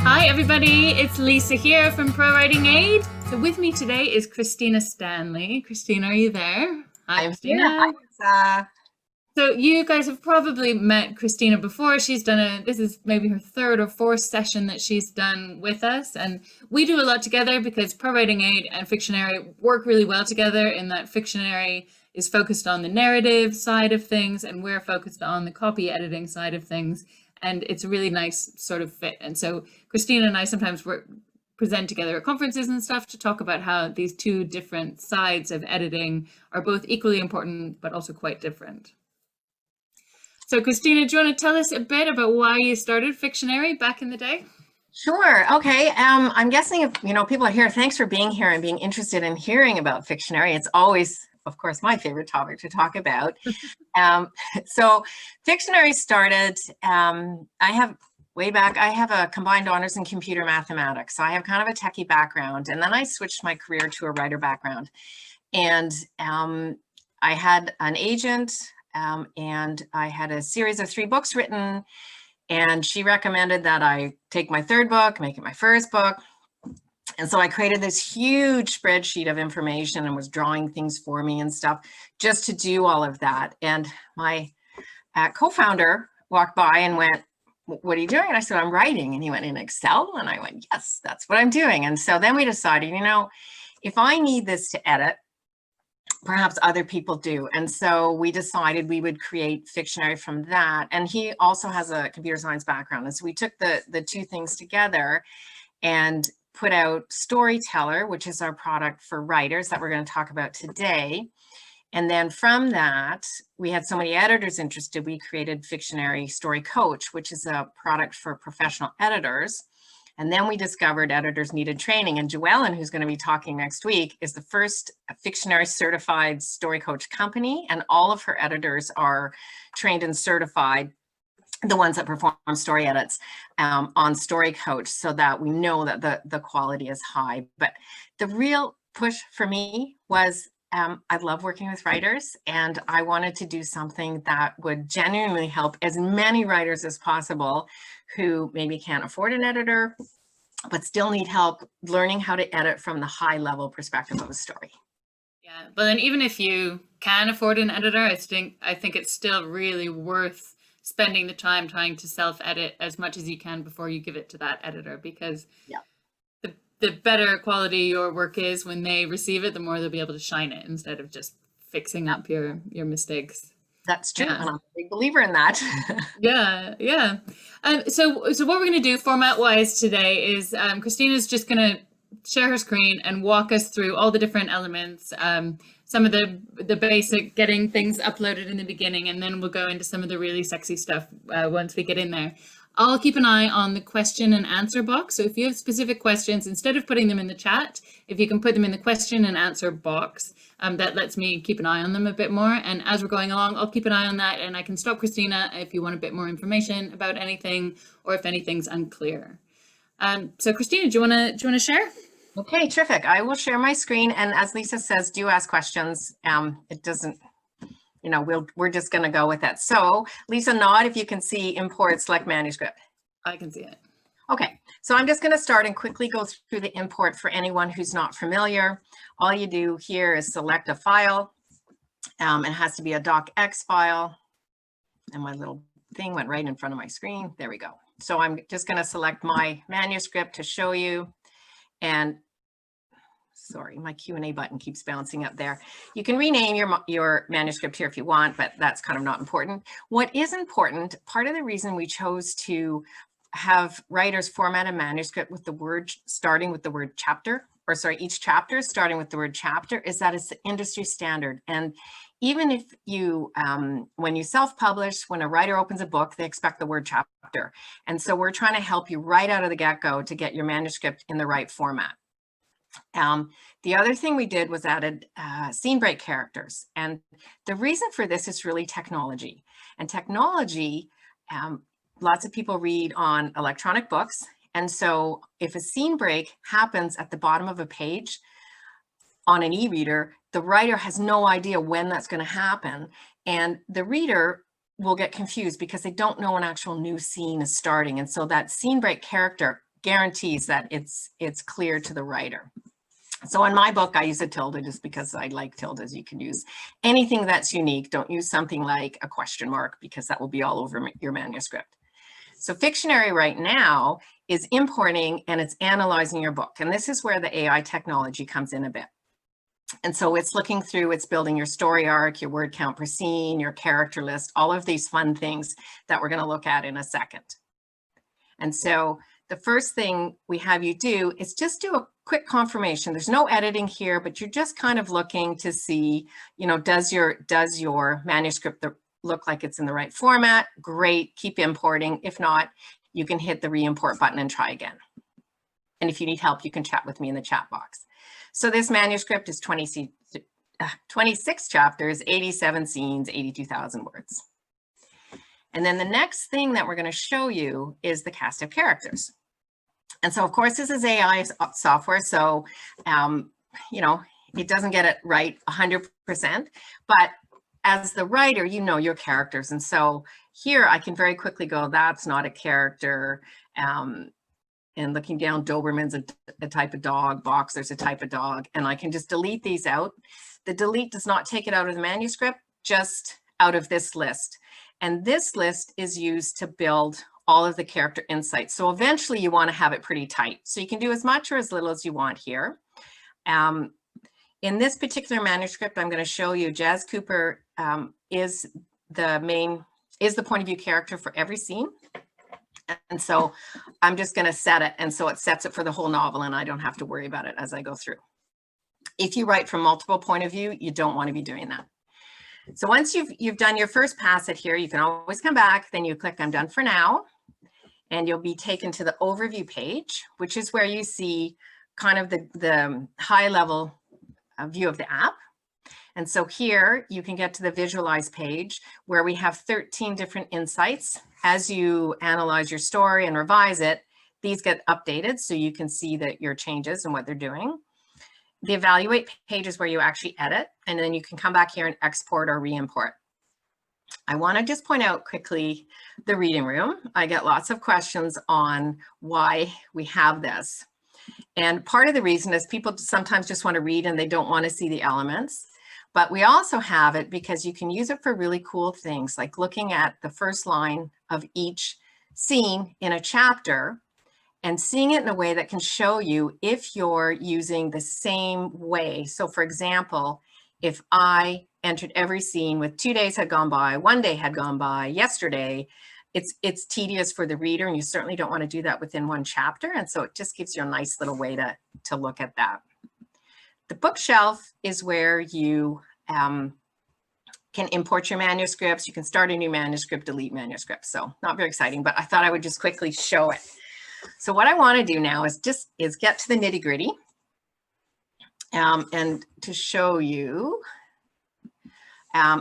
Hi everybody, it's Lisa here from ProWritingAid. So with me today is Kristina Stanley. Kristina, are you there? Hi, I'm here. Kristina. Hi, So you guys have probably met Kristina before. This is maybe her third or fourth session that she's done with us. And we do a lot together because ProWritingAid and Fictionary work really well together in that Fictionary is focused on the narrative side of things and we're focused on the copy editing side of things. And it's a really nice sort of fit. And so Kristina and I sometimes present together at conferences and stuff to talk about how these two different sides of editing are both equally important, but also quite different. So Kristina, do you want to tell us a bit about why you started Fictionary back in the day? Sure. Okay. I'm guessing if people are here, thanks for being here and being interested in hearing about Fictionary. It's always, of course, my favorite topic to talk about. So Fictionary started, I have a combined honors in computer mathematics. So I have kind of a techie background, and then I switched my career to a writer background. And I had an agent, and I had a series of 3 books written, and she recommended that I take my 3rd book, make it my 1st book. And so I created this huge spreadsheet of information and was drawing things for me and stuff just to do all of that. And my co-founder walked by and went, "What are you doing?" And I said, "I'm writing." And he went, "In Excel?" And I went, "Yes, that's what I'm doing." And so then we decided, if I need this to edit, perhaps other people do. And so we decided we would create Fictionary from that. And he also has a computer science background. And so we took the 2 things together and put out Storyteller, which is our product for writers that we're going to talk about today. And then from that, we had so many editors interested, we created Fictionary Story Coach, which is a product for professional editors. And then we discovered editors needed training. And Joellen, who's going to be talking next week, is the first Fictionary certified story coach company. And all of her editors are trained and certified, the ones that perform story edits on Story Coach, so that we know that the quality is high. But the real push for me was I love working with writers, and I wanted to do something that would genuinely help as many writers as possible who maybe can't afford an editor, but still need help learning how to edit from the high level perspective of a story. Yeah, but then even if you can afford an editor, I think it's still really worth spending the time trying to self-edit as much as you can before you give it to that editor, because the better quality your work is when they receive it, the more they'll be able to shine it instead of just fixing up your mistakes. That's true. Yeah. And I'm a big believer in that. Yeah. So what we're going to do format-wise today is Kristina's just going to share her screen and walk us through all the different elements, some of the basic getting things uploaded in the beginning, and then we'll go into some of the really sexy stuff once we get in there. I'll keep an eye on the question and answer box. So if you have specific questions, instead of putting them in the chat, if you can put them in the question and answer box, that lets me keep an eye on them a bit more. And as we're going along, I'll keep an eye on that, and I can stop Kristina if you want a bit more information about anything or if anything's unclear. So Kristina, do you want to share? Okay, terrific. I will share my screen, and as Lisa says, do ask questions. It doesn't, we're just going to go with it. So Lisa, nod if you can see import select manuscript. I can see it. Okay, so I'm just going to start and quickly go through the import for anyone who's not familiar. All you do here is select a file. It has to be a docx file, and my little thing went right in front of my screen. There we go. So I'm just going to select my manuscript to show you. And sorry, my Q&A button keeps bouncing up there. You can rename your manuscript here if you want, but that's kind of not important. What is important, part of the reason we chose to have writers format a manuscript with the word starting with the word chapter, or sorry, each chapter starting with the word chapter, is that it's the industry standard. And even if you, when you self-publish, when a writer opens a book, they expect the word chapter. And so we're trying to help you right out of the get-go to get your manuscript in the right format. The other thing we did was added scene break characters. And the reason for this is really technology. And technology, lots of people read on electronic books. And so if a scene break happens at the bottom of a page on an e-reader, the writer has no idea when that's going to happen. And the reader will get confused because they don't know an actual new scene is starting. And so that scene break character guarantees that it's clear to the writer. So in my book, I use a tilde just because I like tildes. You can use anything that's unique. Don't use something like a question mark because that will be all over your manuscript. So Fictionary right now is importing and it's analyzing your book. And this is where the AI technology comes in a bit. And so it's looking through, it's building your story arc, your word count per scene, your character list, all of these fun things that we're going to look at in a second. And so the first thing we have you do is just do a quick confirmation. There's no editing here, but you're just kind of looking to see, you know, does your manuscript look like it's in the right format? Great, keep importing. If not, you can hit the re-import button and try again. And if you need help, you can chat with me in the chat box. So this manuscript is 26 chapters, 87 scenes, 82,000 words. And then the next thing that we're going to show you is the cast of characters. And so, of course, this is AI software, so, you know, it doesn't get it right 100%, but as the writer, you know your characters. And so here I can very quickly go, that's not a character. And looking down, Doberman's a type of dog, Boxer's a type of dog, and I can just delete these out. The delete does not take it out of the manuscript, just out of this list. And this list is used to build all of the character insights. So eventually you want to have it pretty tight. So you can do as much or as little as you want here. In this particular manuscript, I'm going to show you Jazz Cooper is the point of view character for every scene. And so I'm just going to set it. And so it sets it for the whole novel and I don't have to worry about it as I go through. If you write from multiple point of view, you don't want to be doing that. So once you've done your first pass at here, you can always come back, then you click I'm done for now, and you'll be taken to the overview page, which is where you see kind of the high level view of the app. And so here you can get to the visualize page where we have 13 different insights. As you analyze your story and revise it, these get updated so you can see that your changes and what they're doing. The evaluate page is where you actually edit, and then you can come back here and export or re-import. I want to just point out quickly the reading room. I get lots of questions on why we have this. And part of the reason is people sometimes just want to read and they don't want to see the elements. But we also have it because you can use it for really cool things, like looking at the first line of each scene in a chapter and seeing it in a way that can show you if you're using the same way. So for example, if I entered every scene with 2 days had gone by, 1 day had gone by, yesterday, it's tedious for the reader, and you certainly don't want to do that within one chapter. And so it just gives you a nice little way to look at that. The bookshelf is where you can import your manuscripts. You can start a new manuscript, delete manuscripts. So not very exciting, but I thought I would just quickly show it. So what I want to do now is get to the nitty gritty and to show you.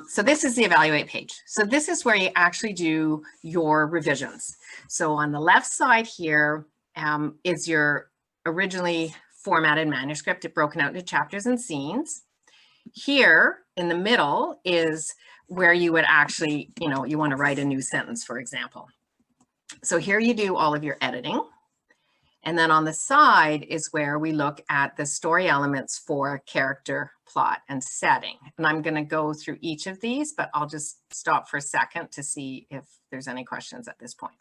So this is the evaluate page. So this is where you actually do your revisions. So on the left side here is your originally formatted manuscript, broken out into chapters and scenes. Here in the middle is where you would actually, you want to write a new sentence, for example. So here you do all of your editing. And then on the side is where we look at the story elements for character, plot, and setting. And I'm going to go through each of these, but I'll just stop for a second to see if there's any questions at this point.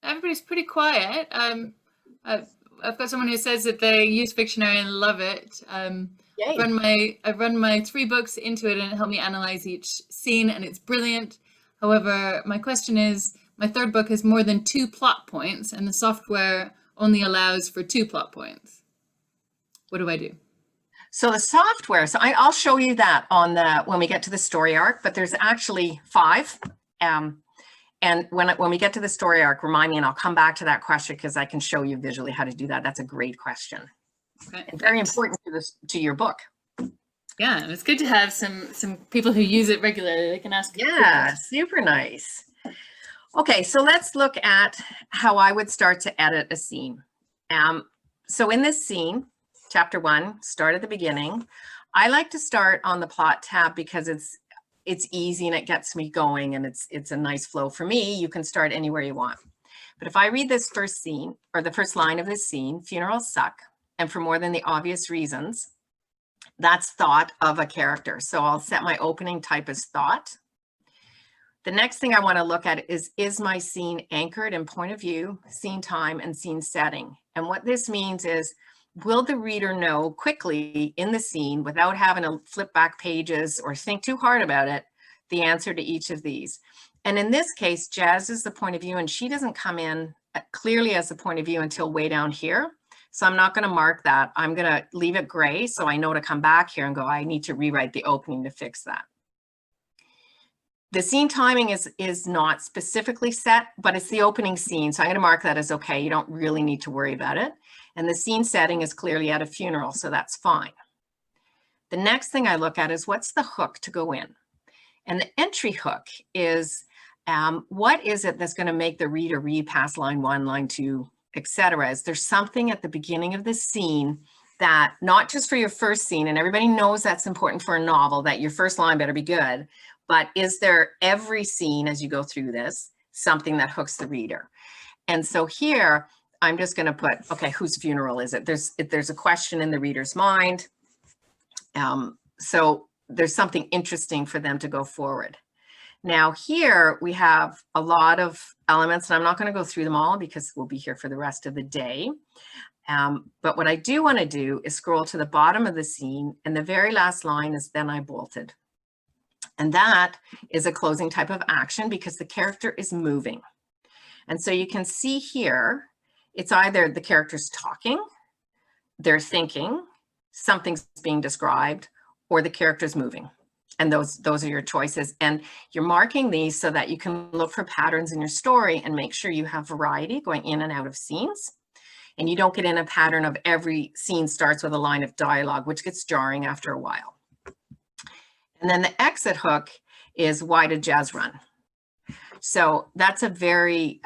Everybody's pretty quiet. I've got someone who says that they use Fictionary and love it. I've run my 3 books into it and it helped me analyze each scene and it's brilliant. However, my question is, my 3rd book has more than 2 plot points and the software only allows for 2 plot points. What do I do? So the software, so I'll show you that when we get to the story arc, but there's actually 5. And when we get to the story arc, remind me and I'll come back to that question because I can show you visually how to do that. That's a great question. Okay. And very important to your book. Yeah, it's good to have some people who use it regularly. They can ask. Yeah, super nice. Okay, so let's look at how I would start to edit a scene. So in this scene, chapter 1, start at the beginning. I like to start on the plot tab because it's easy and it gets me going, and it's a nice flow for me. You can start anywhere you want. But if I read this first scene, or the first line of this scene, funerals suck, and for more than the obvious reasons, that's thought of a character. So I'll set my opening type as thought. The next thing I want to look at is my scene anchored in point of view, scene time, and scene setting? And what this means is, will the reader know quickly in the scene, without having to flip back pages or think too hard about it, the answer to each of these? And in this case, Jazz is the point of view, and she doesn't come in clearly as the point of view until way down here. So I'm not going to mark that. I'm going to leave it gray so I know to come back here and go, I need to rewrite the opening to fix that. The scene timing is not specifically set, but it's the opening scene. So I'm going to mark that as okay. You don't really need to worry about it. And the scene setting is clearly at a funeral, so that's fine. The next thing I look at is, what's the hook to go in? And the entry hook is, what is it that's going to make the reader read past line 1, line 2, etc.? Is there something at the beginning of the scene that, not just for your first scene, and everybody knows that's important for a novel, that your first line better be good, but is there every scene as you go through this something that hooks the reader? And so here I'm just going to put, okay, whose funeral is it? There's a question in the reader's mind. So there's something interesting for them to go forward. Now here we have a lot of elements, and I'm not going to go through them all because we'll be here for the rest of the day. But what I do want to do is scroll to the bottom of the scene, and the very last line is, then I bolted. And that is a closing type of action because the character is moving. And so you can see here, it's either the character's talking, they're thinking, something's being described, or the character's moving. And those are your choices. And you're marking these so that you can look for patterns in your story and make sure you have variety going in and out of scenes. And you don't get in a pattern of every scene starts with a line of dialogue, which gets jarring after a while. And then the exit hook is, why did Jazz run? So that's a very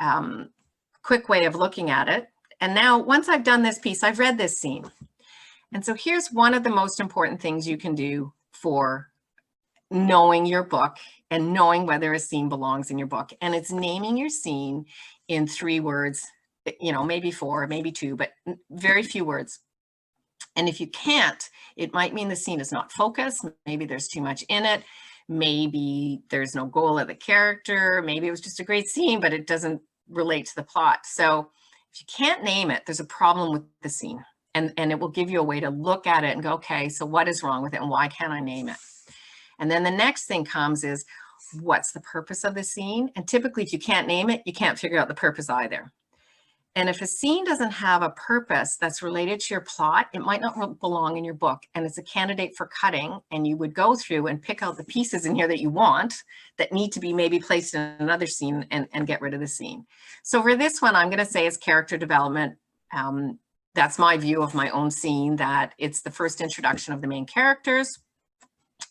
quick way of looking at it. And now once I've done this piece, I've read this scene. And so here's one of the most important things you can do for knowing your book and knowing whether a scene belongs in your book. And it's naming your scene in 3 words, you know, maybe 4, maybe 2, but very few words. And if you can't, it might mean the scene is not focused. Maybe there's too much in it. Maybe there's no goal of the character. Maybe it was just a great scene, but it doesn't relate to the plot. So if you can't name it, there's a problem with the scene. And it will give you a way to look at it and go, okay, so what is wrong with it and why can't I name it? And then the next thing comes is, what's the purpose of the scene? And typically if you can't name it, you can't figure out the purpose either. And if a scene doesn't have a purpose that's related to your plot, it might not belong in your book, and it's a candidate for cutting. And you would go through and pick out the pieces in here that you want, that need to be maybe placed in another scene, and get rid of the scene. So for this one, I'm going to say is character development. That's my view of my own scene, that it's the first introduction of the main characters.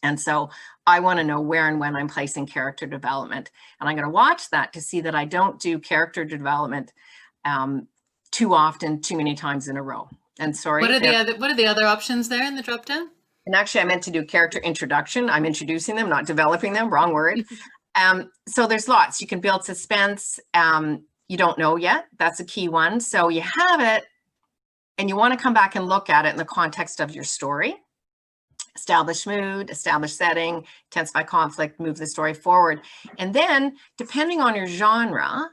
And so I want to know where and when I'm placing character development. And I'm going to watch that to see that I don't do character development too often, too many times in a row. And sorry. What are the other options there in the drop down? And actually I meant to do character introduction. I'm introducing them, not developing them, wrong word. So there's lots. You can build suspense. You don't know yet. That's a key one. So you have it and you want to come back and look at it in the context of your story. Establish mood, establish setting, intensify conflict, move the story forward. And then depending on your genre,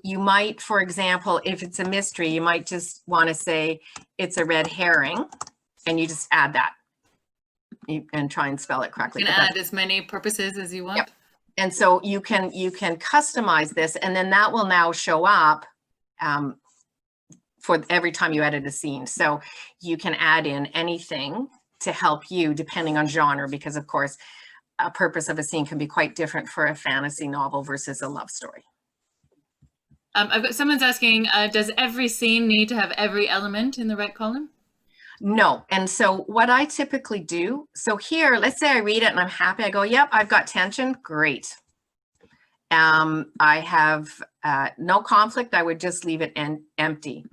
you might, for example, if it's a mystery, you might just want to say it's a red herring, and you just add that and try and spell it correctly. You can add as many purposes as you want. Yep. And so you can customize this, and then that will now show up for every time you edit a scene. So you can add in anything to help you depending on genre, because of course, a purpose of a scene can be quite different for a fantasy novel versus a love story. I've got someone's asking, does every scene need to have every element in the right column? No. And so what I typically do, so here, let's say I read it and I'm happy. I go, yep, I've got tension. Great. I have no conflict. I would just leave it empty.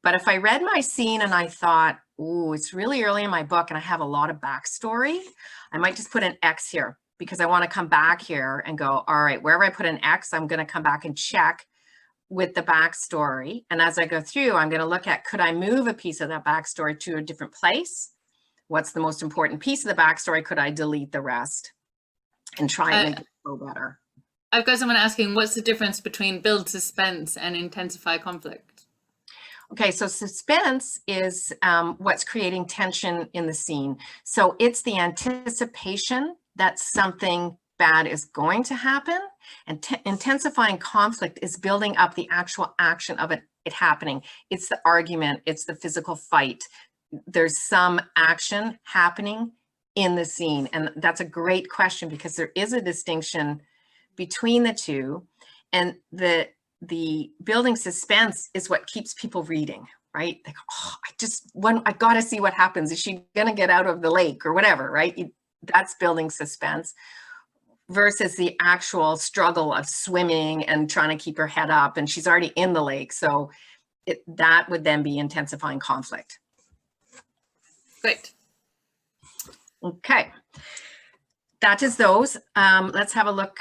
But if I read my scene and I thought, ooh, it's really early in my book and I have a lot of backstory, I might just put an X here. because I want to come back here and go, all right, wherever I put an X, I'm going to come back and check with the backstory. And as I go through, I'm going to look at, could I move a piece of that backstory to a different place? What's the most important piece of the backstory? Could I delete the rest and try and make it go better? I've got someone asking, what's the difference between build suspense and intensify conflict? Okay, so suspense is what's creating tension in the scene. So it's the anticipation that something bad is going to happen, and intensifying conflict is building up the actual action of it happening. It's the argument, it's the physical fight. There's some action happening in the scene. And that's a great question, because there is a distinction between the two. And the building suspense is what keeps people reading, right? Like, oh, I gotta see what happens. Is she gonna get out of the lake or whatever, right? That's building suspense, versus the actual struggle of swimming and trying to keep her head up, and she's already in the lake. So that would then be intensifying conflict. Great. Okay, that is those. Let's have a look.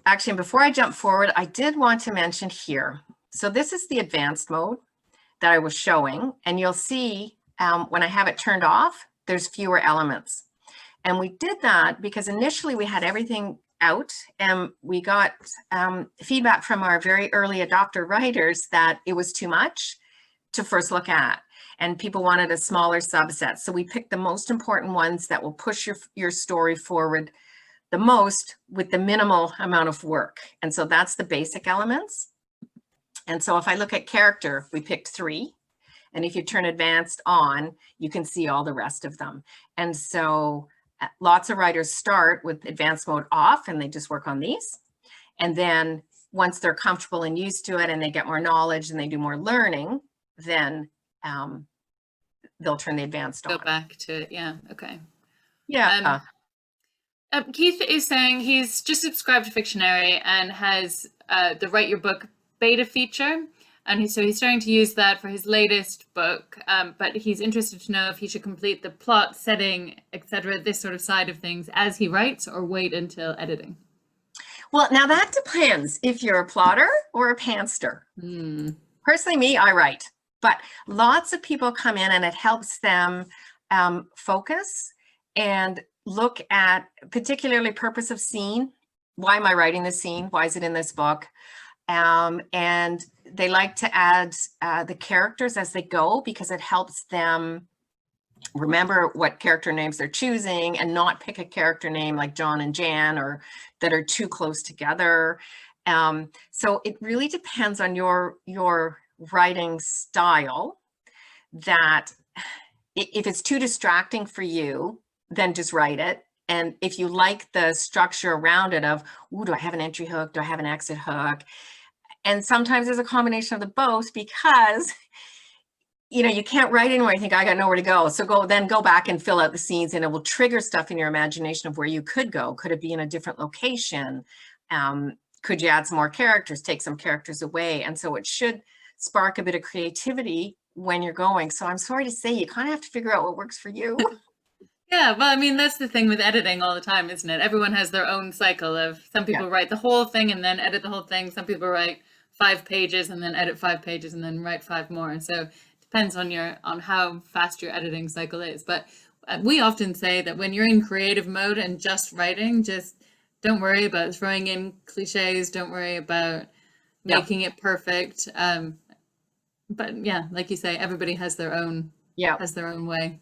Actually, before I jump forward, I did want to mention here. So this is the advanced mode that I was showing, and you'll see when I have it turned off, there's fewer elements. And we did that because initially we had everything out, and we got feedback from our very early adopter writers that it was too much to first look at, and people wanted a smaller subset. So we picked the most important ones that will push your story forward the most with the minimal amount of work. And so that's the basic elements. And so if I look at character, we picked 3. And if you turn advanced on, you can see all the rest of them. And so lots of writers start with advanced mode off, and they just work on these. And then once they're comfortable and used to it, and they get more knowledge and they do more learning, then they'll turn the advanced on. Go back to it. Yeah. Okay. Yeah. Keith is saying he's just subscribed to Fictionary and has the Write Your Book beta feature. And so he's starting to use that for his latest book, but he's interested to know if he should complete the plot, setting, etc., this sort of side of things as he writes, or wait until editing. Well, now that depends if you're a plotter or a pantster. Personally, me, I write, but lots of people come in and it helps them focus and look at particularly purpose of scene. Why am I writing this scene? Why is it in this book? And they like to add the characters as they go, because it helps them remember what character names they're choosing and not pick a character name like John and Jan, or that are too close together. So it really depends on your writing style, that if it's too distracting for you, then just write it. And if you like the structure around it of, ooh, do I have an entry hook? Do I have an exit hook? And sometimes there's a combination of the both, because you can't write anywhere. You think, I got nowhere to go. So go back and fill out the scenes, and it will trigger stuff in your imagination of where you could go. Could it be in a different location? Could you add some more characters, take some characters away? And so it should spark a bit of creativity when you're going. So I'm sorry to say, you kind of have to figure out what works for you. Yeah, well, I mean, that's the thing with editing all the time, isn't it? Everyone has their own cycle of, some people write the whole thing and then edit the whole thing. Some people write 5 pages and then edit 5 pages and then write 5 more. So it depends on how fast your editing cycle is. But we often say that when you're in creative mode and just writing, just don't worry about throwing in cliches. Don't worry about making it perfect. But yeah, like you say, everybody has their own way.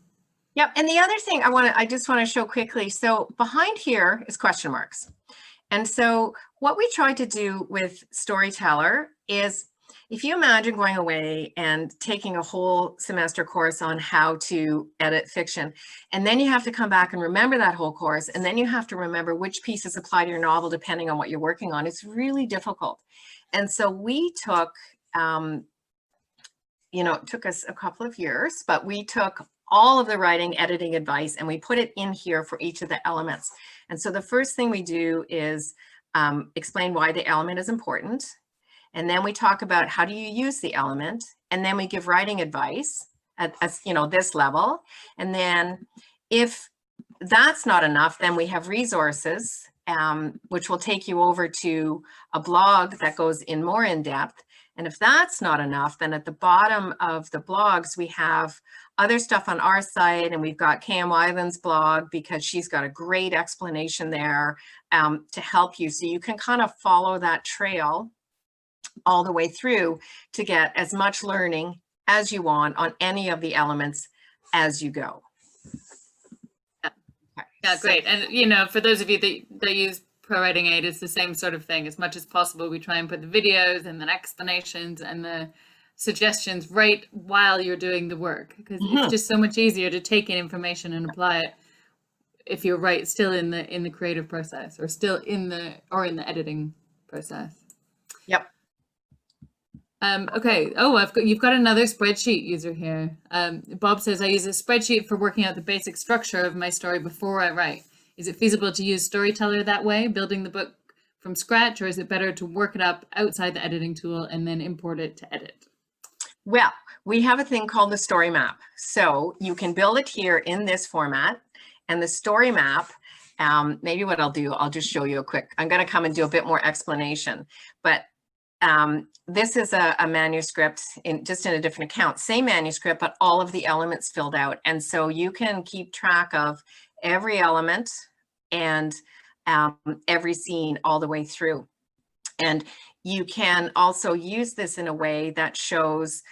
Yep. And the other thing I just want to show quickly. So behind here is question marks. And so what we tried to do with Storyteller is, if you imagine going away and taking a whole semester course on how to edit fiction, and then you have to come back and remember that whole course, and then you have to remember which pieces apply to your novel depending on what you're working on, it's really difficult. And so we took, it took us a couple of years, but we took all of the writing, editing advice, and we put it in here for each of the elements. And so the first thing we do is explain why the element is important. And then we talk about how do you use the element. And then we give writing advice at this level. And then if that's not enough, then we have resources, which will take you over to a blog that goes in more in depth. And if that's not enough, then at the bottom of the blogs, we have other stuff on our site, and we've got KM Wyland's blog because she's got a great explanation there to help you. So you can kind of follow that trail all the way through to get as much learning as you want on any of the elements as you go. Yeah, great. And, you know, for those of you that use ProWritingAid, it's the same sort of thing. As much as possible, we try and put the videos and the explanations and the suggestions right while you're doing the work, because it's just so much easier to take in information and apply it if you're still in the creative process, or still in the editing process. Yep. Okay. Oh, you've got another spreadsheet user here. Bob says, I use a spreadsheet for working out the basic structure of my story before I write. Is it feasible to use Storyteller that way, building the book from scratch, or is it better to work it up outside the editing tool and then import it to edit? Well, we have a thing called the story map. So you can build it here in this format, and the story map, maybe what I'll do, I'll just show you I'm going to come and do a bit more explanation, but this is a manuscript just in a different account, same manuscript, but all of the elements filled out. And so you can keep track of every element and every scene all the way through. And you can also use this in a way that shows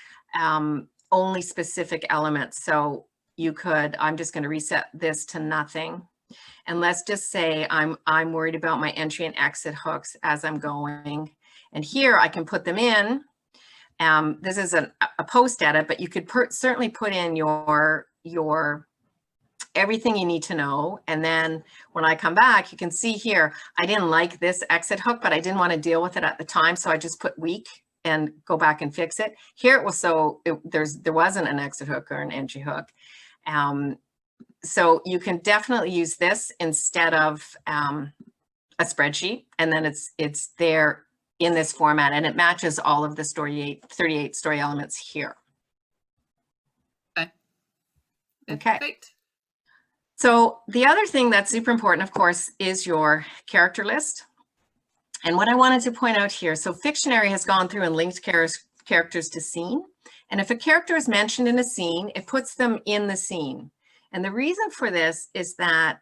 only specific elements. So you could, I'm just going to reset this to nothing. And let's just say I'm worried about my entry and exit hooks as I'm going. And here I can put them in. This is a post edit, but you could certainly put in your everything you need to know. And then when I come back, you can see here, I didn't like this exit hook, but I didn't want to deal with it at the time. So I just put weak and go back and fix it. Here it was, there wasn't an exit hook or an entry hook. So you can definitely use this instead of a spreadsheet. And then it's there in this format, and it matches all of the 38 story elements here. Okay. Perfect. So the other thing that's super important, of course, is your character list. And what I wanted to point out here, so Fictionary has gone through and linked characters to scene. And if a character is mentioned in a scene, it puts them in the scene. And the reason for this is that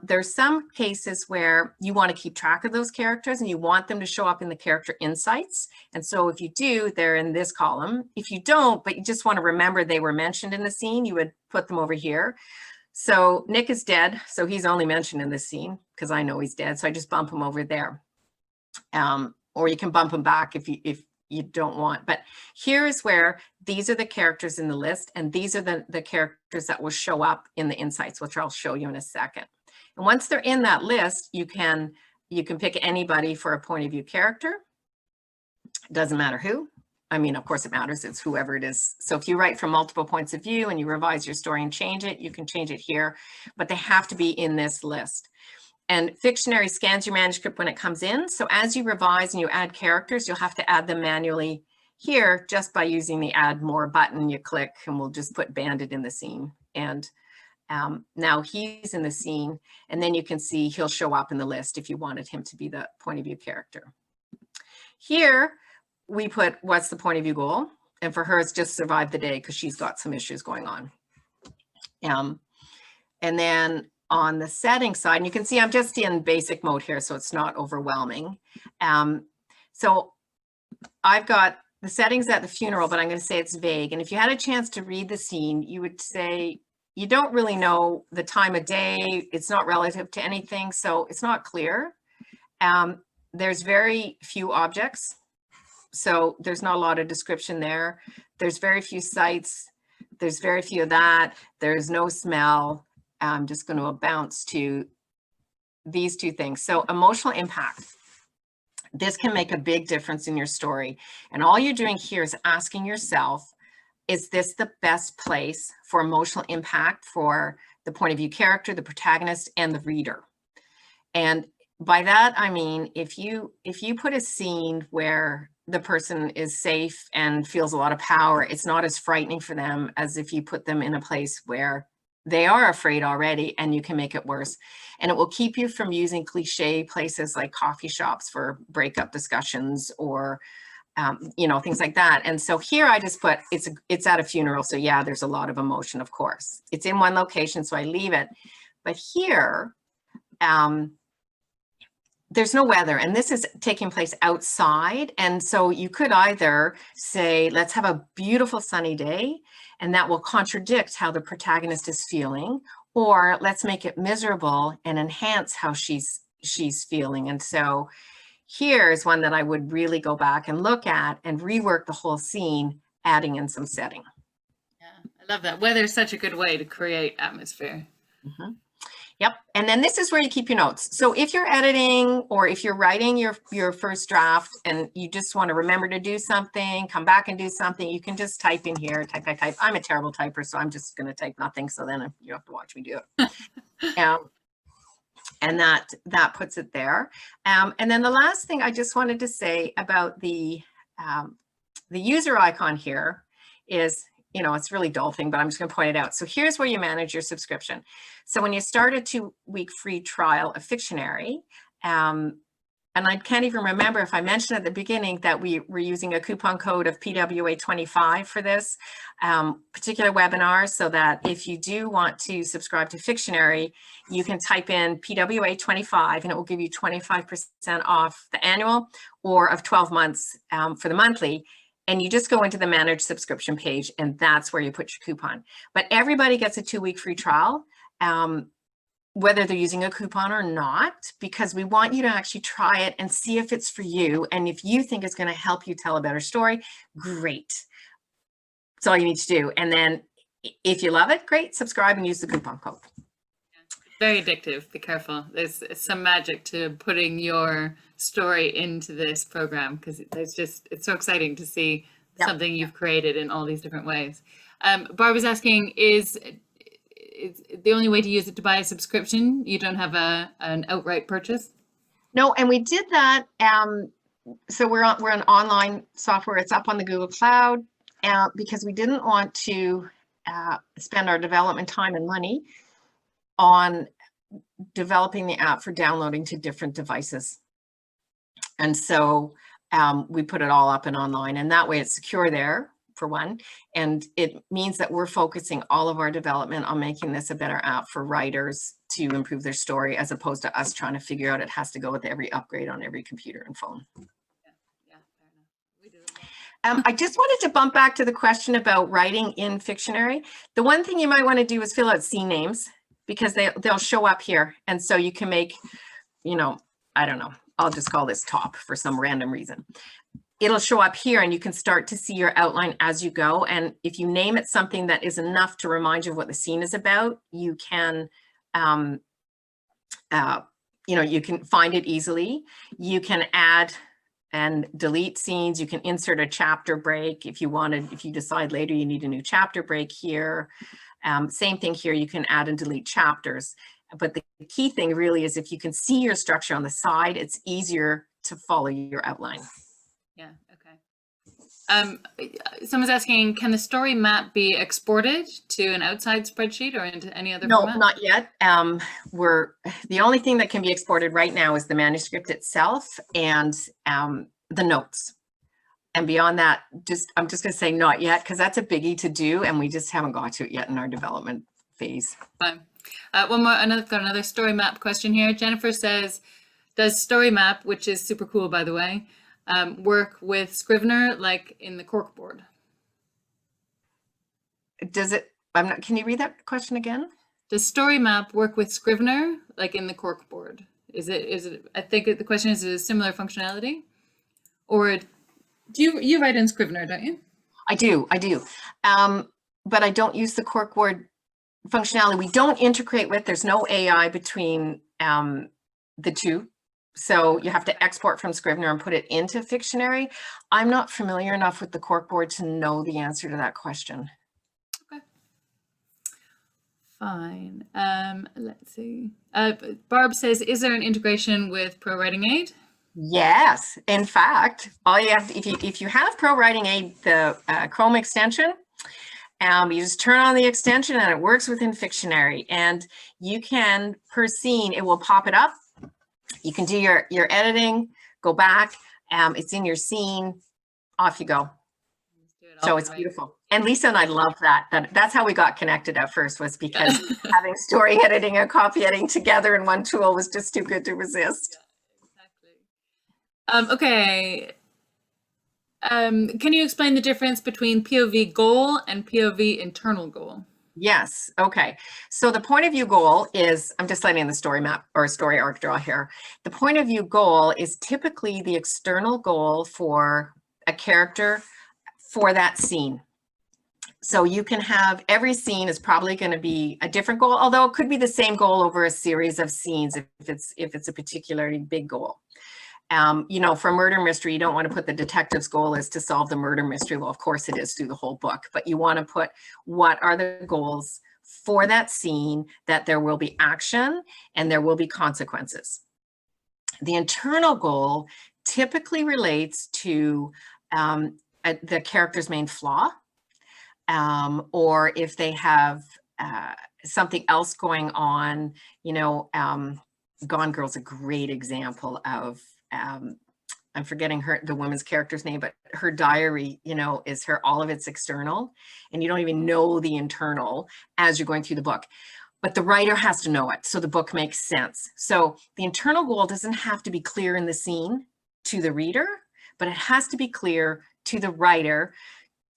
there's some cases where you want to keep track of those characters and you want them to show up in the character insights. And so if you do, they're in this column. If you don't, but you just want to remember they were mentioned in the scene, you would put them over here. So Nick is dead, so he's only mentioned in this scene because I know he's dead. So I just bump him over there. Or you can bump him back if you don't want. But here's where these are the characters in the list, and these are the characters that will show up in the insights, which I'll show you in a second. And once they're in that list, you can pick anybody for a point of view character. It doesn't matter who. I mean, of course it matters, it's whoever it is. So if you write from multiple points of view and you revise your story and change it, you can change it here, but they have to be in this list. And Fictionary scans your manuscript when it comes in. So as you revise and you add characters, you'll have to add them manually here just by using the add more button. You click and we'll just put Bandit in the scene. And now he's in the scene, and then you can see he'll show up in the list if you wanted him to be the point of view character. Here we put what's the point of view goal, and for her it's just survive the day because she's got some issues going on. And then on the settings side, and you can see I'm just in basic mode here, so it's not overwhelming. So I've got the settings at the funeral, but I'm going to say it's vague. And if you had a chance to read the scene, you would say you don't really know the time of day. It's not relative to anything, so it's not clear. There's very few objects, so there's not a lot of description there. There's very few sights. There's very few of that. There's no smell. I'm just going to bounce to these two things. So emotional impact. This can make a big difference in your story. And all you're doing here is asking yourself, is this the best place for emotional impact for the point of view character, the protagonist, and the reader? And by that, I mean, if you put a scene where the person is safe and feels a lot of power, it's not as frightening for them as if you put them in a place where they are afraid already, and you can make it worse. And it will keep you from using cliche places like coffee shops for breakup discussions or, you know, things like that. And so here I just put, it's at a funeral. So yeah, there's a lot of emotion, of course. It's in one location, so I leave it. But here, there's no weather, and this is taking place outside. And so you could either say, let's have a beautiful sunny day, and that will contradict how the protagonist is feeling, or let's make it miserable and enhance how she's feeling. And so here's one that I would really go back and look at and rework the whole scene, adding in some setting. Yeah, I love that. Weather is such a good way to create atmosphere. Mm-hmm. Yep. And then this is where you keep your notes. So if you're editing or if you're writing your first draft and you just want to remember to do something, come back and do something, you can just type in here, type. I'm a terrible typer, so I'm just going to type nothing. So then you have to watch me do it. And that puts it there. And then the last thing I just wanted to say about the user icon here is, you know, it's a really dull thing, but I'm just going to point it out. So here's where you manage your subscription. So when you start a 2-week free trial of Fictionary, and I can't even remember if I mentioned at the beginning that we were using a coupon code of PWA25 for this particular webinar, so that if you do want to subscribe to Fictionary, you can type in PWA25 and it will give you 25% off the annual or of 12 months for the monthly. And you just go into the managed subscription page, and that's where you put your coupon. But everybody gets a 2-week free trial, whether they're using a coupon or not, because we want you to actually try it and see if it's for you. And if you think it's going to help you tell a better story, great. That's all you need to do. And then if you love it, great, subscribe and use the coupon code. Very addictive. Be careful. There's some magic to putting your story into this program, because it's so exciting to see something you've created in all these different ways. Barb was asking, is the only way to use it to buy a subscription? You don't have an outright purchase? No, and we did that. So we're an online software. It's up on the Google Cloud because we didn't want to spend our development time and money on developing the app for downloading to different devices. And so we put it all up and online, and that way it's secure there for one. And it means that we're focusing all of our development on making this a better app for writers to improve their story, as opposed to us trying to figure out it has to go with every upgrade on every computer and phone. Yeah, fair enough. We did it. I just wanted to bump back to the question about writing in Fictionary. The one thing you might want to do is fill out scene names, because they'll show up here. And so you can make, you know, I don't know, I'll just call this top for some random reason. It'll show up here and you can start to see your outline as you go. And if you name it something that is enough to remind you of what the scene is about, you can, you know, you can find it easily. You can add and delete scenes. You can insert a chapter break if you wanted, if you decide later you need a new chapter break here. Same thing here, you can add and delete chapters. But the key thing really is if you can see your structure on the side, it's easier to follow your outline. Yeah, okay. Someone's asking, can the story map be exported to an outside spreadsheet or into any other format? No, not yet. The only thing that can be exported right now is the manuscript itself and the notes. And beyond that, I'm just going to say not yet, because that's a biggie to do, and we just haven't got to it yet in our development phase. Fine. One more. Got another story map question here. Jennifer says, "Does story map, which is super cool by the way, work with Scrivener like in the corkboard?" Does it? I'm not. Can you read that question again? Does story map work with Scrivener like in the corkboard? Is it? I think the question is a similar functionality, or do you write in Scrivener, don't you? I do. But I don't use the corkboard functionality. We don't integrate with, there's no AI between the two. So you have to export from Scrivener and put it into Fictionary. I'm not familiar enough with the corkboard to know the answer to that question. Okay. Fine. Let's see. Barb says, is there an integration with ProWritingAid? Yes, in fact, all you have, if you have ProWritingAid, the Chrome extension, You just turn on the extension and it works within Fictionary, and you can, per scene, it will pop it up. You can do your editing, go back, it's in your scene, off you go. So it's beautiful. And Lisa and I love that. That's how we got connected at first, was because having story editing and copy editing together in one tool was just too good to resist. Yeah, exactly. Okay. Can you explain the difference between POV goal and POV internal goal? Yes. Okay. So the point of view goal is, I'm just letting the story map or story arc draw here. The point of view goal is typically the external goal for a character for that scene. So you can have, every scene is probably going to be a different goal, although it could be the same goal over a series of scenes if it's a particularly big goal. You know, for murder mystery, you don't want to put the detective's goal is to solve the murder mystery. Well, of course it is through the whole book, but you want to put what are the goals for that scene, that there will be action and there will be consequences. The internal goal typically relates to the character's main flaw, or if they have something else going on. You know, Gone Girl's a great example of, I'm forgetting the woman's character's name, but her diary, you know, is all of it's external, and you don't even know the internal as you're going through the book. But the writer has to know it, so the book makes sense. So the internal goal doesn't have to be clear in the scene to the reader, but it has to be clear to the writer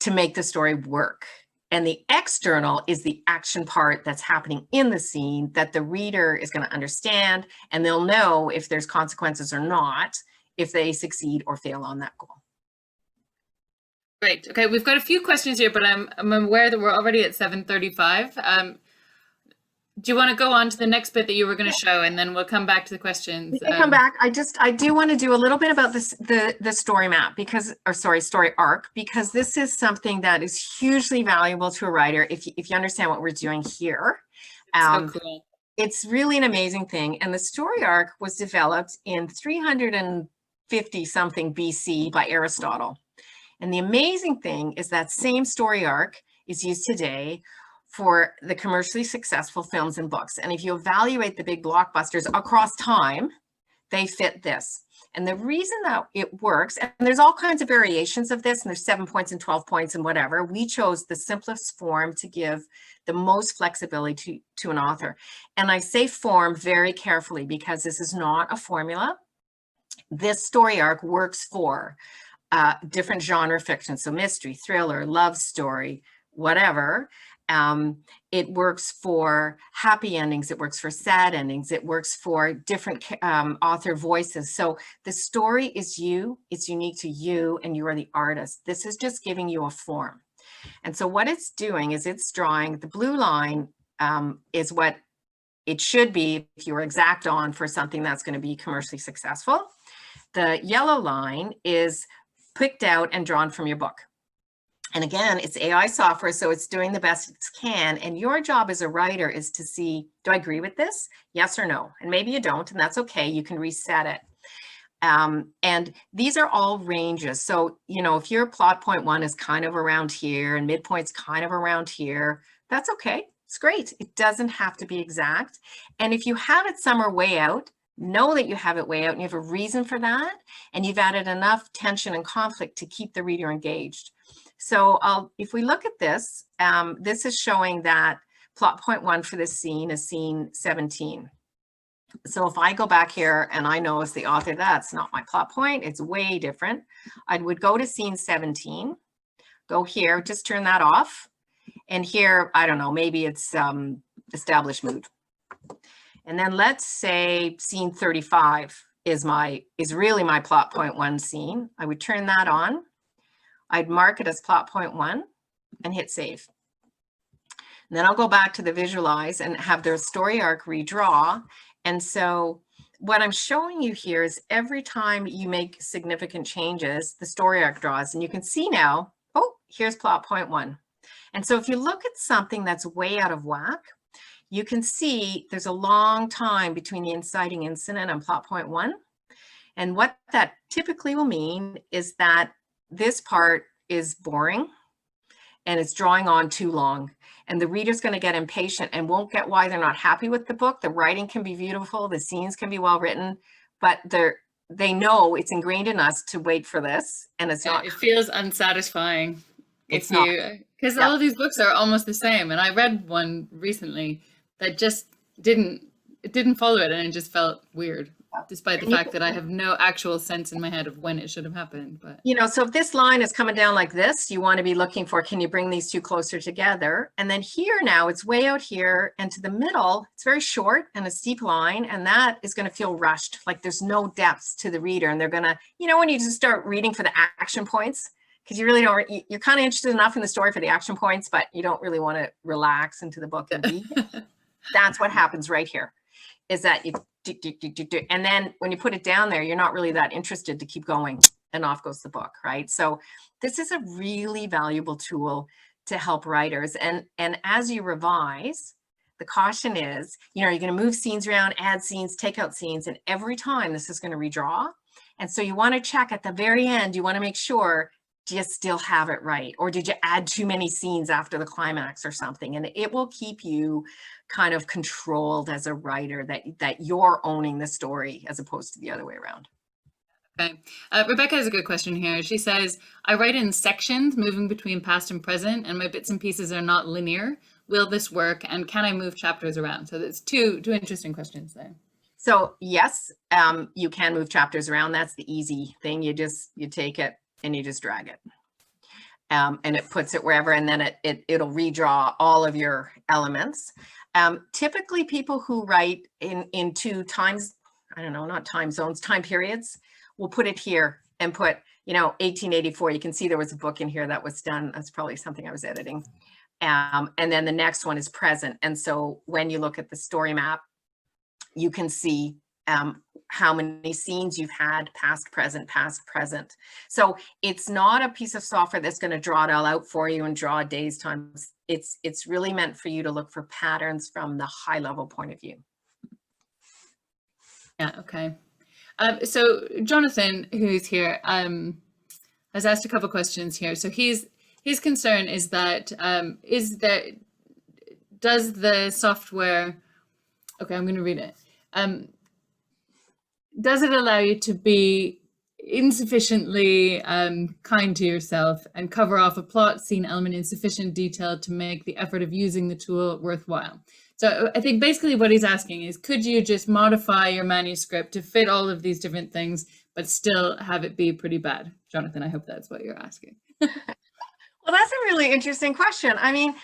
to make the story work. And the external is the action part that's happening in the scene that the reader is going to understand, and they'll know if there's consequences or not, if they succeed or fail on that goal. Great. Okay, we've got a few questions here, but I'm aware that we're already at 7:35. Do you want to go on to the next bit that you were going to show, and then we'll come back to the questions? We can come back. I do want to do a little bit about this, the story map, because, or sorry, story arc, because this is something that is hugely valuable to a writer if you understand what we're doing here. So cool. It's really an amazing thing. And the story arc was developed in 350 something BC by Aristotle. And the amazing thing is that same story arc is used today for the commercially successful films and books. And if you evaluate the big blockbusters across time, they fit this. And the reason that it works, and there's all kinds of variations of this, and there's 7 points and 12 points and whatever, we chose the simplest form to give the most flexibility to an author. And I say form very carefully because this is not a formula. This story arc works for different genre fiction, so mystery, thriller, love story, whatever. It works for happy endings, it works for sad endings, it works for different author voices. So the story is you, it's unique to you, and you are the artist. This is just giving you a form. And so what it's doing is it's drawing, the blue line is what it should be if you were exact on for something that's going to be commercially successful. The yellow line is picked out and drawn from your book. And again, it's AI software, so it's doing the best it can. And your job as a writer is to see, do I agree with this? Yes or no? And maybe you don't, and that's okay. You can reset it. And these are all ranges. So, you know, if your plot point 1 is kind of around here and midpoint's kind of around here, that's okay. It's great. It doesn't have to be exact. And if you have it somewhere way out, know that you have it way out and you have a reason for that. And you've added enough tension and conflict to keep the reader engaged. So if we look at this, this is showing that plot point 1 for this scene is scene 17. So if I go back here and I know as the author, that's not my plot point, it's way different. I would go to scene 17, go here, just turn that off. And here, I don't know, maybe it's established mood. And then let's say scene 35 is really my plot point 1 scene. I would turn that on. I'd mark it as plot point 1 and hit save. And then I'll go back to the visualize and have their story arc redraw. And so what I'm showing you here is every time you make significant changes, the story arc draws. And you can see now, oh, here's plot point 1. And so if you look at something that's way out of whack, you can see there's a long time between the inciting incident and plot point 1. And what that typically will mean is that this part is boring and it's drawing on too long. And the reader's going to get impatient and won't get why they're not happy with the book. The writing can be beautiful, the scenes can be well written, but they know it's ingrained in us to wait for this, and it's not. It feels unsatisfying It's if you, because Yeah. all of these books are almost the same. And I read one recently that just didn't follow it, and it just felt weird, despite the fact that I have no actual sense in my head of when it should have happened. But So if this line is coming down like this, you want to be looking for, can you bring these two closer together? And then here now it's way out here, and to the middle, it's very short and a steep line, and that is going to feel rushed, like there's no depth to the reader. And they're going to, when you just start reading for the action points, because you really don't, you're kind of interested enough in the story for the action points, but you don't really want to relax into the book and read it. That's what happens right here, is that you and then when you put it down there, you're not really that interested to keep going, and off goes the book, right? So this is a really valuable tool to help writers. And as you revise, the caution is, you're going to move scenes around, add scenes, take out scenes, and every time this is going to redraw. And so you want to check at the very end, you want to make sure, do you still have it right? Or did you add too many scenes after the climax or something? And it will keep you kind of controlled as a writer, that you're owning the story as opposed to the other way around. Okay. Rebecca has a good question here. She says, I write in sections moving between past and present, and my bits and pieces are not linear. Will this work? And can I move chapters around? So there's two interesting questions there. So yes, you can move chapters around. That's the easy thing. You take it and you just drag it. And it puts it wherever, and then it'll redraw all of your elements. Typically people who write in two times, I don't know, not time zones, time periods, will put it here and put, 1884. You can see there was a book in here that was done. That's probably something I was editing. And then the next one is present. And so when you look at the story map, you can see how many scenes you've had, past, present. So it's not a piece of software that's going to draw it all out for you and draw days, times. It's really meant for you to look for patterns from the high level point of view. Yeah, okay. So Jonathan, who's here, has asked a couple questions here. So his concern is that, does the software, okay, I'm going to read it. Does it allow you to be insufficiently kind to yourself and cover off a plot, scene, element in sufficient detail to make the effort of using the tool worthwhile? So I think basically what he's asking is, could you just modify your manuscript to fit all of these different things, but still have it be pretty bad? Jonathan, I hope that's what you're asking. Well, that's a really interesting question. I mean,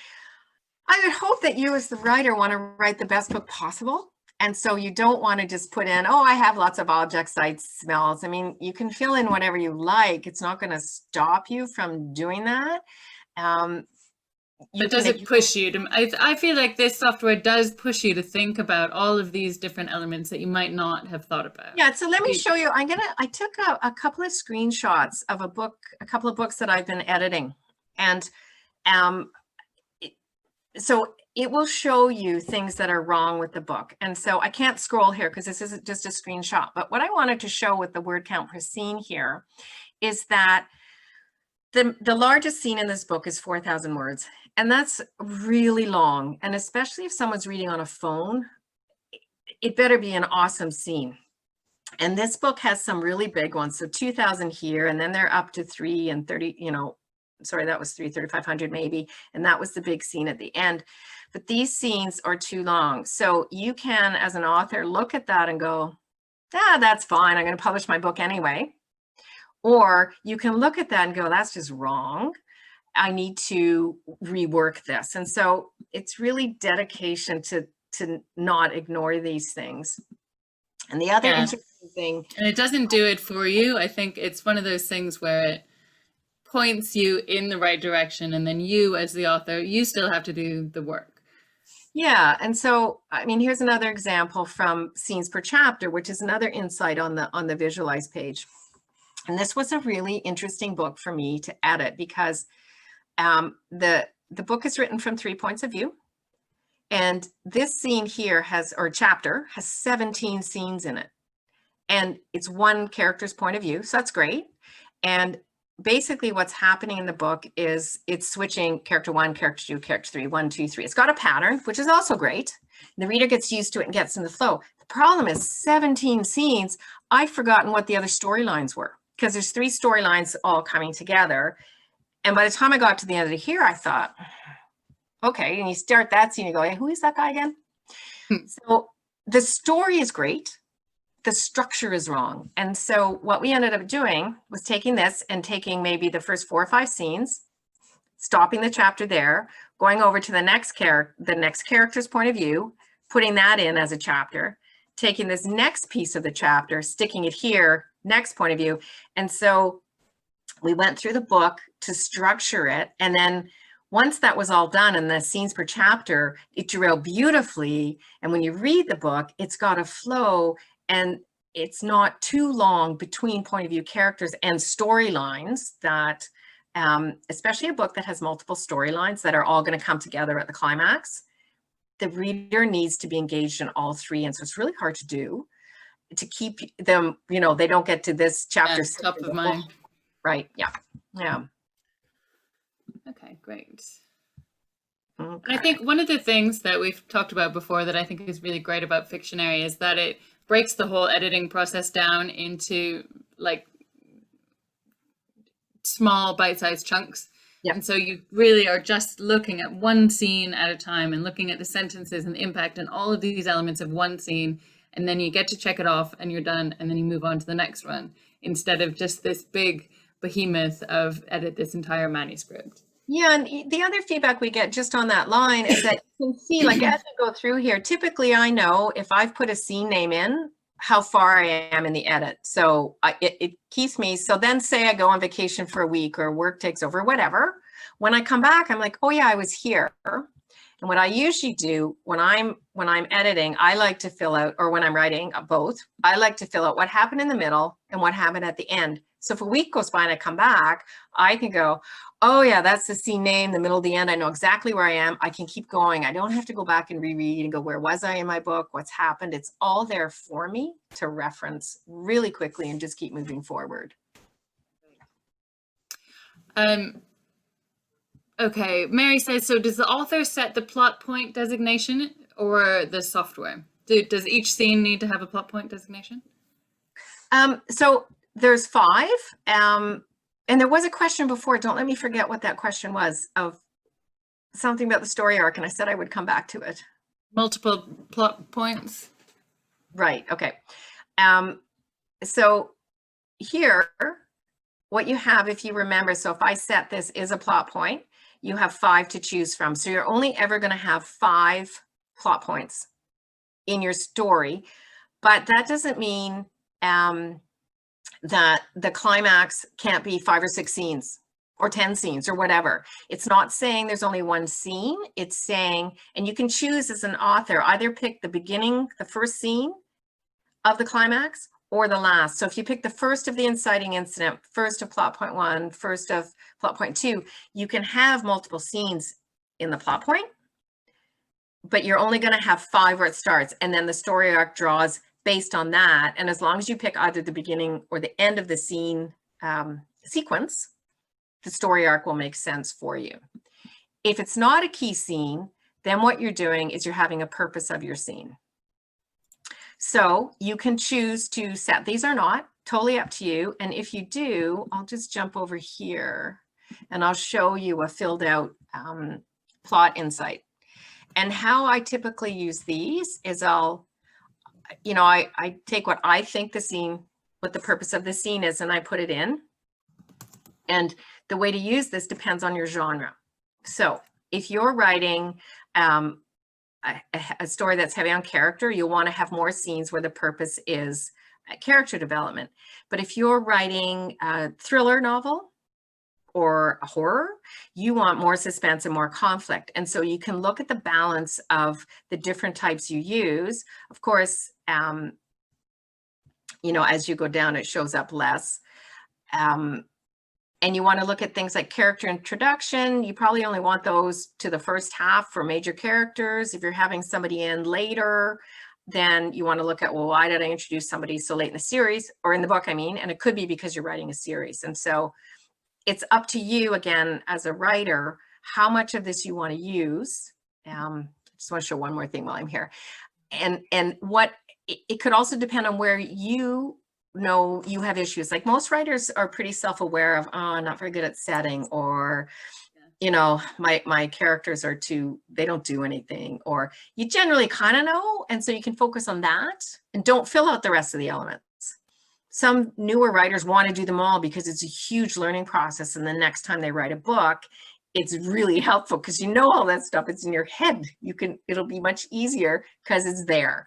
I would hope that you as the writer want to write the best book possible. And so you don't want to just put in, oh, I have lots of objects, sights, smells. I mean, you can fill in whatever you like. It's not going to stop you from doing that. But does it push you to, I feel like this software does push you to think about all of these different elements that you might not have thought about. Yeah, so let me show you. I took a couple of screenshots of a couple of books that I've been editing. And so it will show you things that are wrong with the book. And so I can't scroll here because this isn't just a screenshot. But what I wanted to show with the word count per scene here is that the largest scene in this book is 4,000 words. And that's really long. And especially if someone's reading on a phone, it better be an awesome scene. And this book has some really big ones. So 2,000 here, and then they're up to 3 and 30, sorry, that was 3,500 maybe. And that was the big scene at the end. But these scenes are too long. So you can, as an author, look at that and go, that's fine. I'm going to publish my book anyway. Or you can look at that and go, that's just wrong. I need to rework this. And so it's really dedication to not ignore these things. And the other interesting thing. And it doesn't do it for you. I think it's one of those things where it points you in the right direction. And then you, as the author, you still have to do the work. Yeah. And so, I mean, here's another example from Scenes Per Chapter, which is another insight on the visualize page. And this was a really interesting book for me to edit because the book is written from 3 points of view. And this scene here chapter has 17 scenes in it. And it's one character's point of view. So that's great. And basically what's happening in the book is it's switching character 1, character 2, character 3, 1, 2, 3. It's got a pattern, which is also great. The reader gets used to it and gets in the flow. The problem is 17 scenes. I've forgotten what the other storylines were, because there's 3 storylines all coming together. And by the time I got to the end of here, I thought, okay, and you start that scene, you go, hey, who is that guy again? So the story is great. The structure is wrong. And so what we ended up doing was taking this and taking maybe the first 4 or 5 scenes, stopping the chapter there, going over to the next character's point of view, putting that in as a chapter, taking this next piece of the chapter, sticking it here, next point of view. And so we went through the book to structure it. And then once that was all done and the scenes per chapter, it drew out beautifully. And when you read the book, it's got a flow, and it's not too long between point of view characters and storylines that, especially a book that has multiple storylines that are all going to come together at the climax, the reader needs to be engaged in all 3. And so it's really hard to do, to keep them, you know, they don't get to this chapter. Top of mind. Right. Yeah. Yeah. Okay, great. Okay. And I think one of the things that we've talked about before that I think is really great about Fictionary is that it breaks the whole editing process down into like small bite-sized chunks. Yep. And so you really are just looking at one scene at a time and looking at the sentences and the impact and all of these elements of one scene. And then you get to check it off and you're done. And then you move on to the next one instead of just this big behemoth of edit this entire manuscript. Yeah, and the other feedback we get just on that line is that you can see, like, as we go through here, typically I know if I've put a scene name in, how far I am in the edit. So it keeps me. So then say I go on vacation for a week or work takes over, whatever. When I come back, I'm like, oh yeah, I was here. And what I usually do when I'm editing, I like to fill out, or when I'm writing, both, I like to fill out what happened in the middle and what happened at the end. So if a week goes by and I come back, I can go, oh yeah, that's the scene name, the middle, the end. I know exactly where I am. I can keep going. I don't have to go back and reread and go, where was I in my book? What's happened? It's all there for me to reference really quickly and just keep moving forward. Okay, Mary says, so does the author set the plot point designation or the software? Does each scene need to have a plot point designation? So there's 5. And there was a question before, don't let me forget what that question was, of something about the story arc, and I said I would come back to it. Multiple plot points. Right, okay. So here, what you have, if you remember, so if I set this is a plot point, you have 5 to choose from. So you're only ever going to have 5 plot points in your story, but that doesn't mean that the climax can't be 5 or 6 scenes or 10 scenes or whatever. It's not saying there's only one scene. It's saying, and you can choose as an author, either pick the beginning, the first scene of the climax, or the last. So if you pick the first of the inciting incident, first of plot point 1, first of plot point 2, you can have multiple scenes in the plot point, but you're only going to have 5 where it starts. And then the story arc draws based on that. And as long as you pick either the beginning or the end of the scene sequence, the story arc will make sense for you. If it's not a key scene, then what you're doing is you're having a purpose of your scene. So you can choose to set these or not, totally up to you. And if you do, I'll just jump over here and I'll show you a filled out plot insight. And how I typically use these is I take what I think the scene, what the purpose of the scene is, and I put it in. And the way to use this depends on your genre. So if you're writing a story that's heavy on character, you'll want to have more scenes where the purpose is character development. But if you're writing a thriller novel or a horror, you want more suspense and more conflict. And so you can look at the balance of the different types you use. Of course, as you go down, it shows up less. And you want to look at things like character introduction. You probably only want those to the first half for major characters. If you're having somebody in later, then you want to look at, well, why did I introduce somebody so late in the series or in the book, I mean, and it could be because you're writing a series. And so it's up to you again as a writer, how much of this you want to use. Just want to show one more thing while I'm here. And what it could also depend on where you know you have issues. Like most writers are pretty self-aware of, oh, I'm not very good at setting, or you know, my characters are too, they don't do anything, or you generally kind of know, and so you can focus on that and don't fill out the rest of the elements. Some newer writers want to do them all because it's a huge learning process, and the next time they write a book, it's really helpful because you know all that stuff, it's in your head. It'll be much easier because it's there.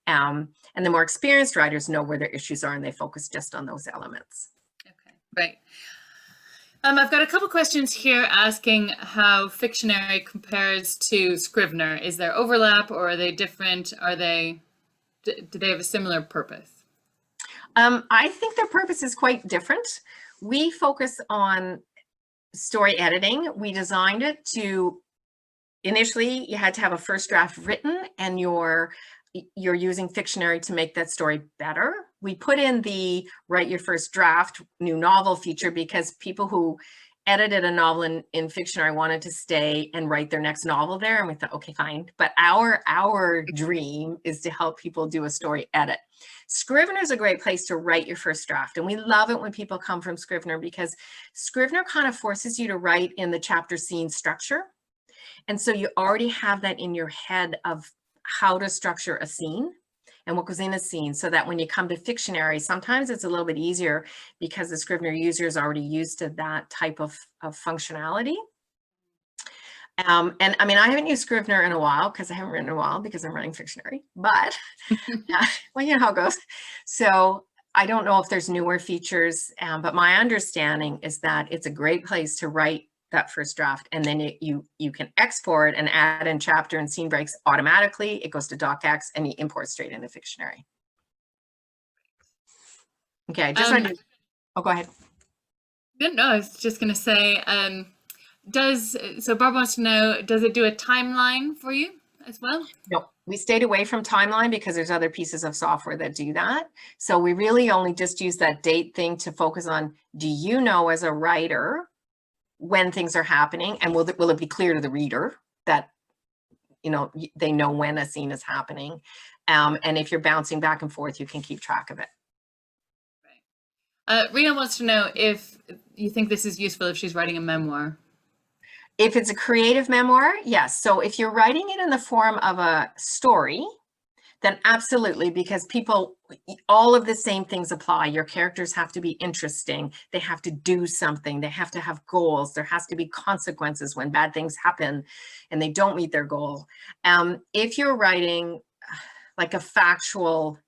And the more experienced writers know where their issues are and they focus just on those elements. Okay, right. I've got a couple questions here asking how Fictionary compares to Scrivener. Is there overlap, or are they different? Do they have a similar purpose? I think their purpose is quite different. We focus on story editing. We designed it to, initially you had to have a first draft written, and you're using Fictionary to make that story better. We put in the write your first draft new novel feature because people who edited a novel in Fictionary wanted to stay and write their next novel there. And we thought, okay, fine. But our dream is to help people do a story edit. Scrivener is a great place to write your first draft. And we love it when people come from Scrivener, because Scrivener kind of forces you to write in the chapter scene structure. And so you already have that in your head of how to structure a scene and what goes in a scene, so that when you come to Fictionary, sometimes it's a little bit easier because the Scrivener user is already used to that type of functionality. And I mean, I haven't used Scrivener in a while because I haven't written in a while because I'm running Fictionary, but well, you know how it goes. So I don't know if there's newer features, but my understanding is that it's a great place to write that first draft, and then you can export and add in chapter and scene breaks automatically. It goes to docx and you import straight into Fictionary. Okay, I just wanted to, oh, go ahead. No, I was just going to say, so Barb wants to know, does it do a timeline for you as well? No, we stayed away from timeline because there's other pieces of software that do that. So we really only just use that date thing to focus on, do you know as a writer when things are happening, and will it be clear to the reader that, you know, they know when a scene is happening, and if you're bouncing back and forth, you can keep track of it. Right. Rita wants to know if you think this is useful if she's writing a memoir. If it's a creative memoir, yes. So if you're writing it in the form of a story, then absolutely, because all of the same things apply. Your characters have to be interesting. They have to do something. They have to have goals. There has to be consequences when bad things happen and they don't meet their goal. If you're writing like a factual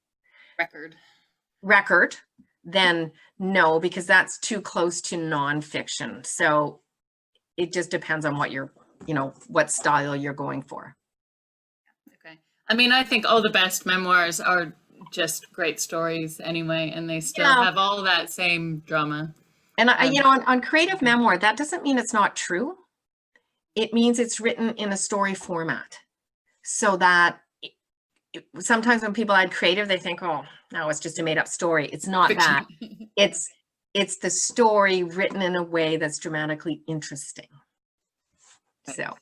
record, then no, because that's too close to nonfiction. So it just depends on what what style you're going for. Okay. I mean, I think all the best memoirs are just great stories anyway, and they still have all that same drama. And on creative memoir, that doesn't mean it's not true. It means it's written in a story format, so that sometimes when people add creative, they think, oh, no, it's just a made up story. It's not that. It's the story written in a way that's dramatically interesting. So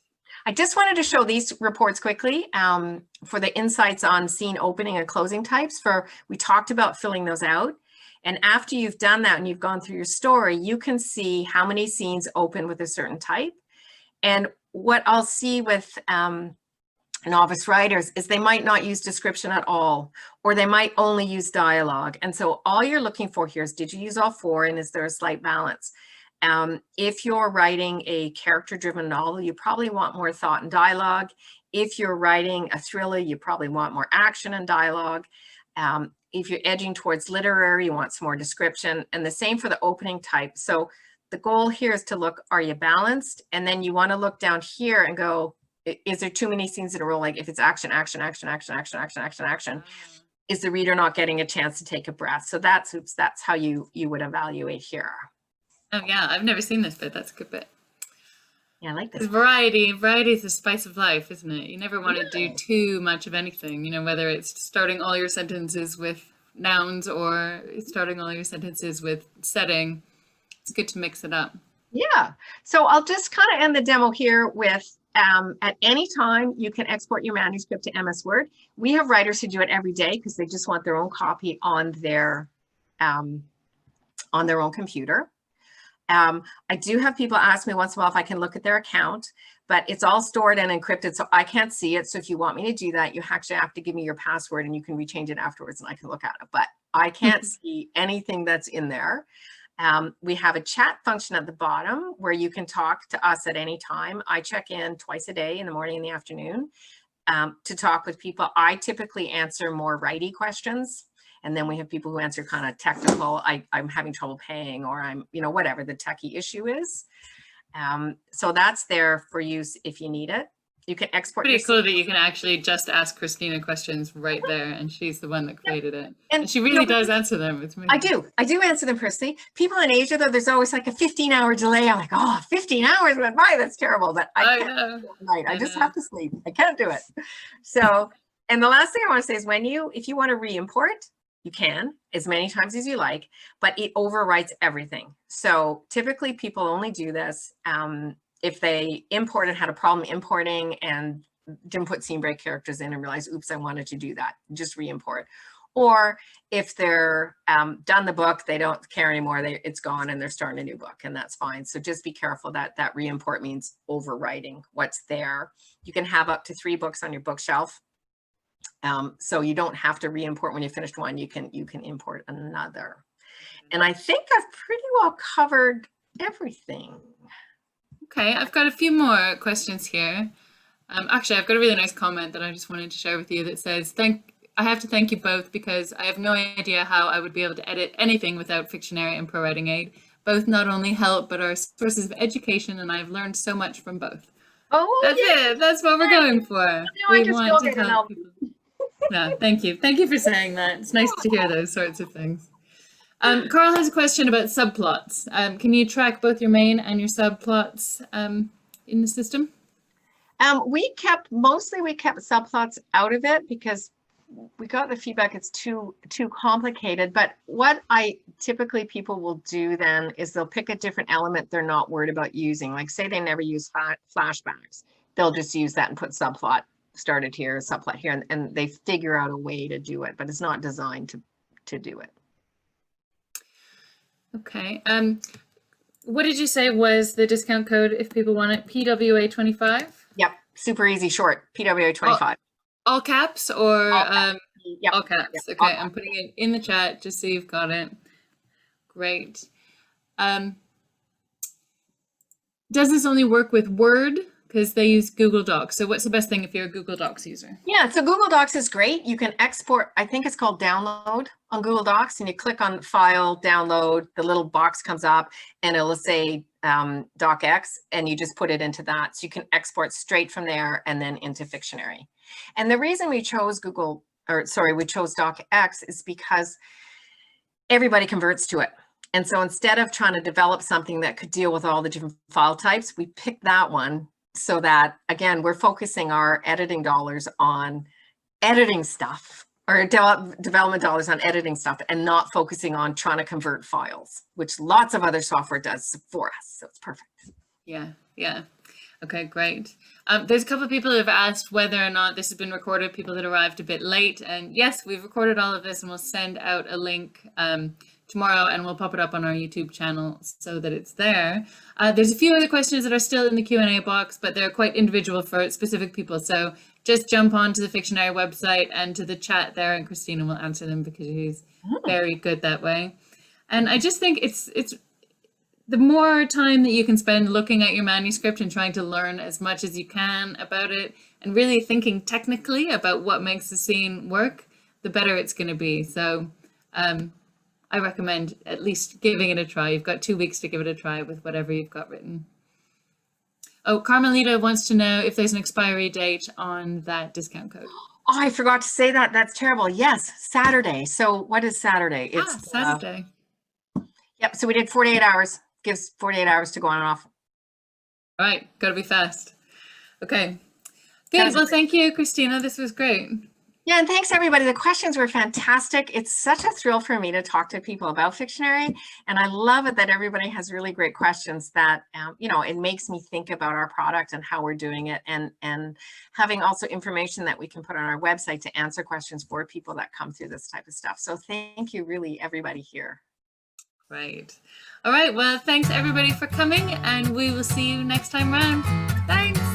I just wanted to show these reports quickly for the insights on scene opening and closing types. We talked about filling those out. And after you've done that and you've gone through your story, you can see how many scenes open with a certain type. And what I'll see with novice writers is they might not use description at all, or they might only use dialogue. And so all you're looking for here is, did you use all four, and is there a slight balance? If you're writing a character-driven novel, you probably want more thought and dialogue. If you're writing a thriller, you probably want more action and dialogue. If you're edging towards literary, you want some more description, and the same for the opening type. So the goal here is to look, are you balanced? And then you want to look down here and go, is there too many scenes in a row? Like if it's action, action, action, action, action, action, action, action, is the reader not getting a chance to take a breath? So that's how you would evaluate here. Oh yeah, I've never seen this bit. That's a good bit. Yeah, I like this. Variety is the spice of life, isn't it? You never want to do too much of anything, whether it's starting all your sentences with nouns or starting all your sentences with setting. It's good to mix it up. Yeah. So I'll just kind of end the demo here with at any time you can export your manuscript to MS Word. We have writers who do it every day because they just want their own copy on their own computer. I do have people ask me once in a while if I can look at their account, but it's all stored and encrypted, so I can't see it. So if you want me to do that, you actually have to give me your password and you can rechange it afterwards and I can look at it. But I can't see anything that's in there. We have a chat function at the bottom where you can talk to us at any time. I check in twice a day, in the morning and the afternoon, to talk with people. I typically answer more righty questions. And then we have people who answer kind of technical, I'm having trouble paying, or I'm, whatever the techie issue is. So that's there for use if you need it. You can export. Pretty cool that you can actually just ask Kristina questions right there, and she's the one that created it. And she really does answer them. It's amazing. I do answer them personally. People in Asia, though, there's always like a 15-hour delay. I'm like, oh, 15 hours went by. That's terrible. But I can't do it at night. I just have to sleep. I can't do it. So, and the last thing I want to say is if you want to re-import, you can as many times as you like, but it overwrites everything. So typically people only do this if they import and had a problem importing and didn't put scene break characters in and realized, oops, I wanted to do that, just re-import. Or if they're done the book, they don't care anymore, it's gone and they're starting a new book, and that's fine. So just be careful that re-import means overwriting what's there. You can have up to 3 books on your bookshelf. So you don't have to re-import when you finished one, you can import another. And I think I've pretty well covered everything. Okay, I've got a few more questions here. Actually, I've got a really nice comment that I just wanted to share with you that says, I have to thank you both because I have no idea how I would be able to edit anything without Fictionary and ProWritingAid. Both not only help, but are sources of education, and I've learned so much from both. Oh, that's it. That's what we're going for. We want to help people. No, thank you. Thank you for saying that. It's nice to hear those sorts of things. Carl has a question about subplots. Can you track both your main and your subplots in the system? We kept subplots out of it because we got the feedback it's too complicated. But what typically people will do then is they'll pick a different element they're not worried about using. Like say they never use flashbacks. They'll just use that and put subplot started here, subplot here, and they figure out a way to do it, but it's not designed to do it. Okay. What did you say was the discount code if people want it? PWA25? Yep. Super easy, short. PWA25. All caps or all caps? Yep. All caps. Yep. Okay, All caps. I'm putting it in the chat just so you've got it. Great. Does this only work with Word? Because they use Google Docs. So what's the best thing if you're a Google Docs user? Yeah, so Google Docs is great. You can export, I think it's called download on Google Docs, and you click on file, download, the little box comes up and it'll say docx, and you just put it into that. So you can export straight from there and then into Fictionary. And the reason we chose we chose docx is because everybody converts to it. And so instead of trying to develop something that could deal with all the different file types, we picked that one. So that, again, we're focusing our editing dollars on editing stuff, or development dollars on editing stuff, and not focusing on trying to convert files, which lots of other software does for us. So it's perfect. Yeah. Okay, great. There's a couple of people who have asked whether or not this has been recorded, people that arrived a bit late. And yes, we've recorded all of this, and we'll send out a link tomorrow, and we'll pop it up on our YouTube channel so that it's there. There's a few other questions that are still in the Q&A box, but they're quite individual for specific people. So just jump onto the Fictionary website and to the chat there, and Kristina will answer them because she's very good that way. And I just think it's the more time that you can spend looking at your manuscript and trying to learn as much as you can about it and really thinking technically about what makes the scene work, the better it's going to be. So I recommend at least giving it a try. You've got 2 weeks to give it a try with whatever you've got written. Oh, Carmelita wants to know if there's an expiry date on that discount code. Oh, I forgot to say that. That's terrible. Yes, Saturday. So what is Saturday? It's Saturday. Yep. So we did 48 hours. Gives 48 hours to go on and off. All right. Got to be fast. Okay. Good. Well, thank you, Kristina. This was great. Yeah, and thanks everybody. The questions were fantastic. It's such a thrill for me to talk to people about Fictionary, and I love it that everybody has really great questions that, you know, it makes me think about our product and how we're doing it, and having also information that we can put on our website to answer questions for people that come through this type of stuff. So thank you really everybody here. Right. All right. Well, thanks everybody for coming, and we will see you next time around. Thanks.